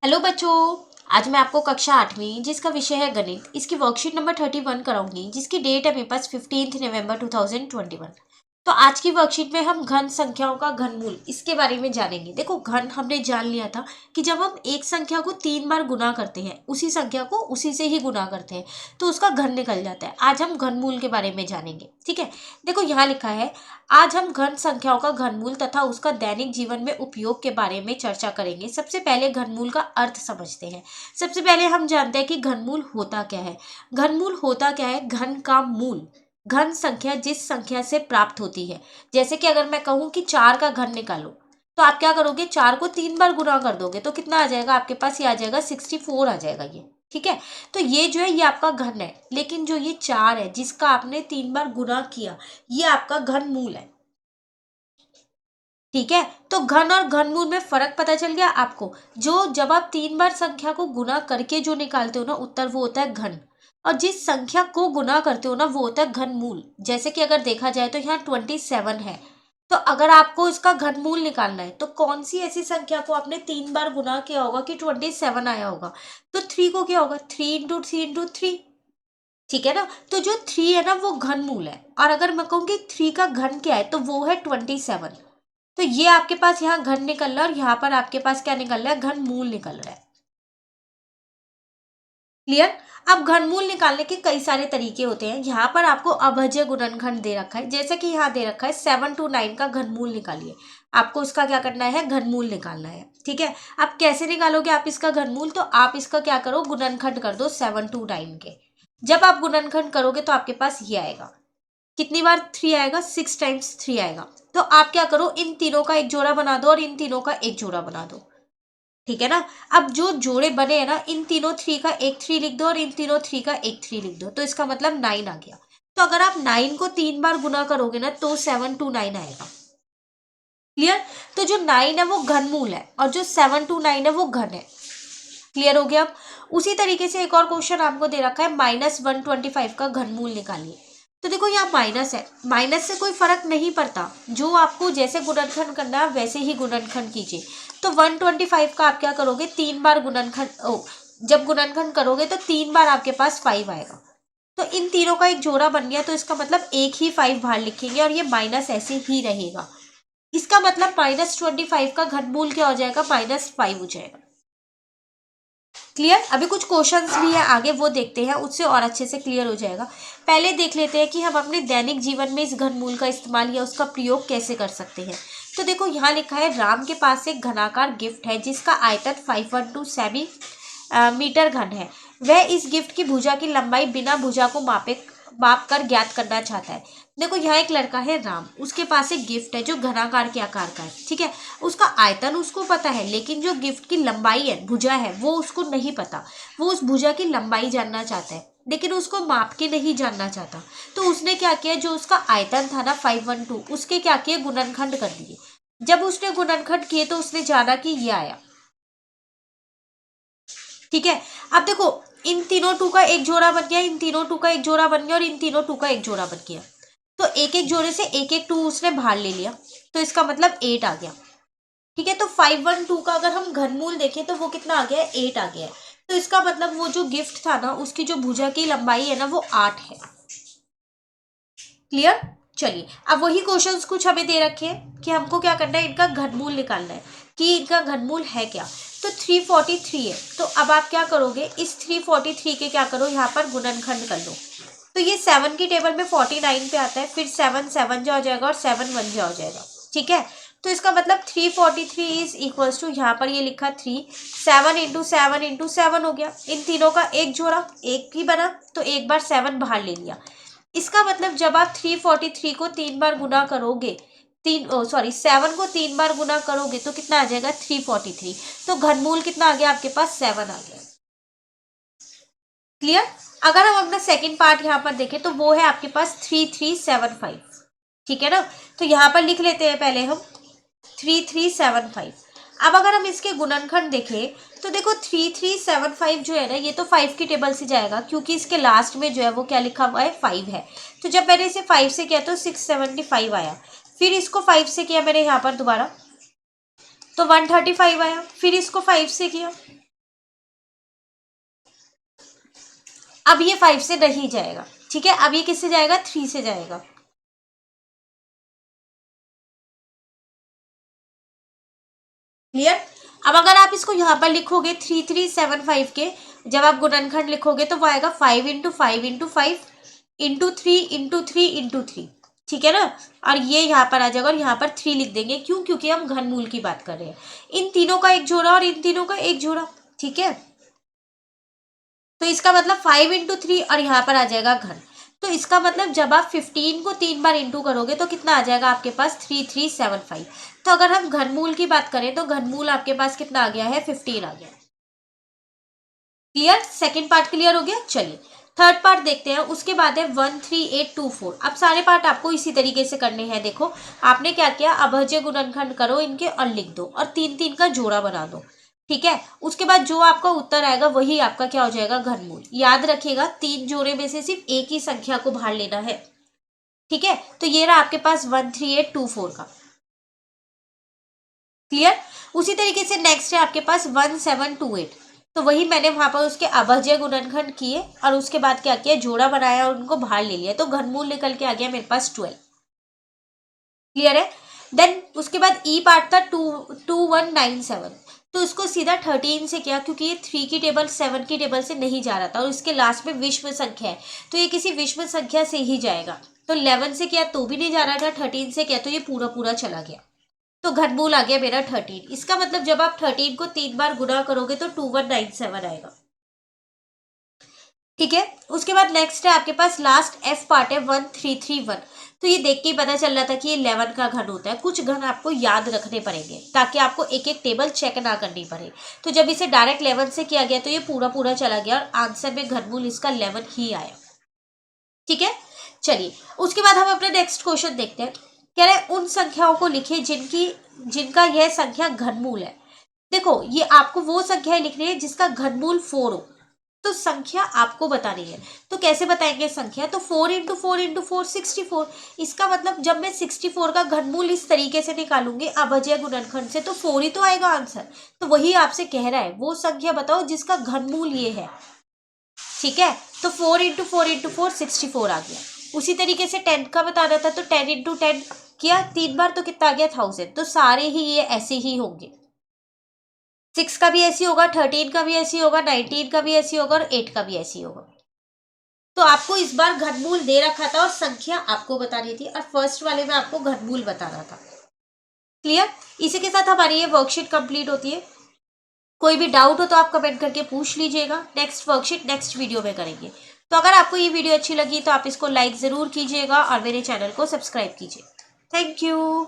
Hello बच्चों। आज मैं आपको कक्षा 8वीं जिसका विषय है गणित इसकी वर्कशीट नंबर 31 कराऊंगी जिसकी डेट है मेरे पास 15 नवंबर 2021। तो आज की वर्कशीट में हम घन संख्याओं का घनमूल इसके बारे में जानेंगे। देखो, घन हमने जान लिया था कि जब हम एक संख्या को 3 बार गुना करते हैं उसी संख्या को उसी से ही गुना करते हैं तो उसका घन निकल जाता है। आज हम घनमूल के बारे में जानेंगे। ठीक है, देखो यहाँ लिखा है, आज हम घन संख्याओं का घनमूल तथा उसका दैनिक जीवन में उपयोग के बारे में चर्चा करेंगे। सबसे पहले घनमूल का अर्थ समझते हैं। सबसे पहले हम जानते हैं कि घनमूल होता क्या है। घनमूल होता क्या है? घन का मूल, घन संख्या जिस संख्या से प्राप्त होती है। जैसे कि अगर मैं कहूँ कि 4 का घन निकालो तो आप क्या करोगे? 4 को 3 बार गुना कर दोगे तो कितना आ जाएगा आपके पास? ये आ जाएगा 64 आ जाएगा ये। ठीक है, तो ये जो है ये आपका घन है, लेकिन जो ये 4 है जिसका आपने 3 बार गुना किया ये आपका घन मूल है। ठीक है, तो घन और घनमूल में फर्क पता चल गया आपको। जो जब आप 3 बार संख्या को गुना करके जो निकालते हो ना उत्तर, वो होता है घन, और जिस संख्या को गुना करते हो ना वो होता है घनमूल। जैसे कि अगर देखा जाए तो यहाँ 27 है, तो अगर आपको इसका घनमूल निकालना है तो कौन सी ऐसी संख्या को आपने 3 बार गुना किया होगा कि 27 आया होगा? तो 3 को क्या होगा? 3 × 3 × 3। ठीक है ना, तो जो 3 है ना वो घनमूल है, और अगर मैं कहूँ कि 3 का घन क्या है तो वो है 27। तो ये आपके पास यहाँ घन निकल रहा है और यहाँ पर आपके पास क्या निकल रहा है? घन मूल निकल रहा है। क्लियर? अब घनमूल निकालने के कई सारे तरीके होते हैं। यहाँ पर आपको अभज्य गुणनखंड दे रखा है, जैसे कि यहाँ दे रखा है 7 to 9 का घनमूल निकालिए। आपको इसका क्या करना है? घनमूल निकालना है। ठीक है, आप कैसे निकालोगे आप इसका घनमूल? तो आप इसका क्या करो? गुणनखंड कर दो 7 to 9 के। जब आप गुणनखंड करोगे तो आपके पास ये आएगा। कितनी बार 3 आएगा? 6 टाइम्स 3 आएगा। तो आप क्या करो? इन तीनों का एक जोड़ा बना दो और इन तीनों का एक जोड़ा बना दो। ठीक है ना, अब जो जोड़े बने हैं ना, इन तीनों 3 का एक 3 लिख दो और इन तीनों 3 का एक 3 लिख दो, तो इसका मतलब 9 आ गया। तो अगर आप 9 को 3 बार गुना करोगे ना तो 7 to 9 आएगा। क्लियर? तो जो 9 है वो घनमूल है और जो 7 to 9 है वो घन है। क्लियर हो गया? अब उसी तरीके से एक और क्वेश्चन आपको दे रखा है, -125 का घनमूल निकालिए। तो देखो यहाँ माइनस है, माइनस से कोई फर्क नहीं पड़ता, जो आपको जैसे गुणनखंड करना है वैसे ही गुणनखंड कीजिए। तो 125 का आप क्या करोगे? 3 बार गुणनखंड, जब गुणनखंड करोगे तो 3 बार आपके पास 5 आएगा। तो इन तीनों का एक जोड़ा बन गया, तो इसका मतलब एक ही 5 बाहर लिखेंगे और ये माइनस ऐसे ही रहेगा। इसका मतलब -25 का घनमूल क्या हो जाएगा? -5 हो जाएगा। क्लियर? अभी कुछ क्वेश्चंस भी है आगे, वो देखते हैं, उससे और अच्छे से क्लियर हो जाएगा। पहले देख लेते हैं कि हम अपने दैनिक जीवन में इस घनमूल का इस्तेमाल या उसका प्रयोग कैसे कर सकते हैं। तो देखो यहाँ लिखा है, राम के पास एक घनाकार गिफ्ट है जिसका आयतन 512 सेमी मीटर घन है। वह इस गिफ्ट की भुजा की लंबाई बिना भुजा को माप कर ज्ञात करना चाहता है। देखो यहाँ एक लड़का है राम, उसके पास एक गिफ्ट है जो घनाकार के आकार का है। ठीक है, उसका आयतन उसको पता है, लेकिन जो गिफ्ट की लंबाई है, भुजा है, वो उसको नहीं पता। वो उस भुजा की लंबाई जानना चाहता है लेकिन उसको माप के नहीं जानना चाहता। तो उसने क्या किया, जो उसका आयतन था ना 512, उसके क्या किए? गुणनखंड कर दिए। जब उसने गुणनखंड किए तो उसने जाना कि ये आया। ठीक है, अब देखो इन तीनों 2 का एक जोड़ा बन गया, इन तीनों 2 का एक जोड़ा बन गया और इन तीनों 2 का एक जोड़ा बन गया। तो एक एक जोड़े से एक एक 2 उसने बाहर ले लिया, तो इसका मतलब 8 आ गया। ठीक है, तो 512 का अगर हम घनमूल देखें तो वो कितना आ गया है? 8 आ गया है। तो इसका मतलब वो जो गिफ्ट था ना उसकी जो भुजा की लंबाई है ना वो 8 है। क्लियर? चलिए, अब वही क्वेश्चंस कुछ हमें दे रखे हैं कि हमको क्या करना है, इनका घनमूल निकालना है कि इनका घनमूल है क्या। तो 343 है, तो अब आप क्या करोगे? इस 343 के क्या करो, यहाँ पर गुणनखंड कर लो। तो ये 7 की टेबल में 49 पे आता है, फिर 7 7 जा हो जाएगा और 7 1 जा हो जाएगा। ठीक है, तो इसका मतलब 343 इज इक्वल्स टू, यहाँ पर ये लिखा 3, 7 × 7 × 7 हो गया। इन तीनों का एक जोड़ा एक ही बना, तो एक बार 7 बाहर ले लिया। इसका मतलब जब आप 343 को 3 बार गुना करोगे, 7 को 3 बार गुना करोगे तो कितना आ जाएगा? 343। तो घनमूल कितना आ गया आपके पास? 7 आ गया। क्लियर? अगर हम अपना सेकंड पार्ट यहाँ पर देखें तो वो है आपके पास 3375। ठीक है ना, तो यहाँ पर लिख लेते हैं पहले हम 3375। अब अगर हम इसके गुणनखंड देखें तो देखो 3375 जो है ना, ये तो 5 की टेबल से जाएगा क्योंकि इसके लास्ट में जो है वो क्या लिखा हुआ है? 5 है। तो जब मैंने इसे 5 से किया तो 675 आया। फिर इसको 5 से किया मैंने यहाँ पर दोबारा, तो 135 आया। फिर इसको 5 से किया अब ये 5 से नहीं जाएगा, ठीक है। अब ये किससे जाएगा, 3 से जाएगा। क्लियर। अब अगर आप इसको यहाँ पर लिखोगे 3375 के, जब आप गुणनखंड लिखोगे तो वो आएगा 5 into 5 into 5 into 3 into 3 into 3, ठीक है ना। और ये यहाँ पर आ जाएगा और यहाँ पर 3 लिख देंगे, क्यों, क्योंकि हम घनमूल की बात कर रहे हैं। इन तीनों का एक जोड़ा और इन तीनों का एक जोड़ा, ठीक है। तो इसका मतलब 5 इंटू 3 और यहाँ पर आ जाएगा घन। तो इसका मतलब जब आप 15 को 3 बार इंटू करोगे तो कितना आ जाएगा आपके पास, 3375। तो अगर हम घनमूल की बात करें तो घनमूल आपके पास कितना आ गया है, 15 आ गया। क्लियर, सेकंड पार्ट क्लियर हो गया। चलिए थर्ड पार्ट देखते हैं। उसके बाद है 13824। अब सारे पार्ट आपको इसी तरीके से करने हैं। देखो आपने क्या किया, अभाज्य गुणनखंड करो इनके और लिख दो और 3 3 का जोड़ा बना दो, ठीक है। उसके बाद जो आपका उत्तर आएगा वही आपका क्या हो जाएगा, घनमूल। याद रखिएगा 3 जोड़े में से सिर्फ एक ही संख्या को बाहर लेना है, ठीक है। तो ये रहा आपके पास 13824 का। क्लियर। उसी तरीके से नेक्स्ट है आपके पास 1728। तो वही मैंने वहां पर उसके अभाज्य गुणनखंड किए और उसके बाद क्या किया, जोड़ा बनाया और उनको बाहर ले लिया, तो घनमूल निकल के आ गया मेरे पास 12। क्लियर है। देन उसके बाद ई पार्ट था 2197। तो इसको सीधा 13 से किया, क्योंकि ये 3 की टेबल 7 की टेबल से नहीं जा रहा था और इसके लास्ट में विषम संख्या है, तो ये किसी विषम संख्या से ही जाएगा। तो 11 से किया तो भी नहीं जा रहा था, 13 से किया तो ये पूरा पूरा चला गया। तो घनमूल आ गया मेरा 13। इसका मतलब जब आप 13 को 3 बार गुणा करोगे तो 2197 आएगा, ठीक है। उसके बाद नेक्स्ट है आपके पास लास्ट एफ पार्ट है 1331। तो ये देख के ही पता चल रहा था कि ये 11 का घन होता है। कुछ घन आपको याद रखने पड़ेंगे ताकि आपको एक एक टेबल चेक ना करनी पड़े। तो जब इसे डायरेक्ट 11 से किया गया तो ये पूरा पूरा चला गया और आंसर में घनमूल इसका 11 ही आया, ठीक है। चलिए उसके बाद हम अपने नेक्स्ट क्वेश्चन देखते हैं। कह रहे हैं उन संख्याओं को लिखिए जिनका यह संख्या घनमूल है। देखो ये आपको वो संख्या लिखनी है जिसका घनमूल 4 हो। तो संख्या आपको बतानी है, तो कैसे बताएंगे संख्या, तो 4 इंटू 4 इंटू 4 64। इसका मतलब जब मैं 64 का घनमूल इस तरीके से निकालूंगी अभाज्य गुणनखंड से, तो 4 ही तो आएगा आंसर। तो वही आपसे कह रहा है वो संख्या बताओ जिसका घनमूल ये है, ठीक है। तो 4 इंटू 4 इंटू 4 64 आ गया। उसी तरीके से 10 का बताना था, तो 10 इंटू 10 किया 3 बार तो कितना आ गया, 1000। तो सारे ही ये ऐसे ही होंगे। 6 का भी ऐसी होगा, 13 का भी ऐसी होगा, 19 का भी ऐसी होगा और 8 का भी ऐसी होगा। तो आपको इस बार घनमूल दे रखा था और संख्या आपको बतानी थी और फर्स्ट वाले में आपको घनमूल बताना था। क्लियर। इसी के साथ हमारी ये वर्कशीट कंप्लीट होती है। कोई भी डाउट हो तो आप कमेंट करके पूछ लीजिएगा। नेक्स्ट वर्कशीट नेक्स्ट वीडियो में करेंगे। तो अगर आपको ये वीडियो अच्छी लगी तो आप इसको लाइक ज़रूर कीजिएगा और मेरे चैनल को सब्सक्राइब कीजिए। Thank you.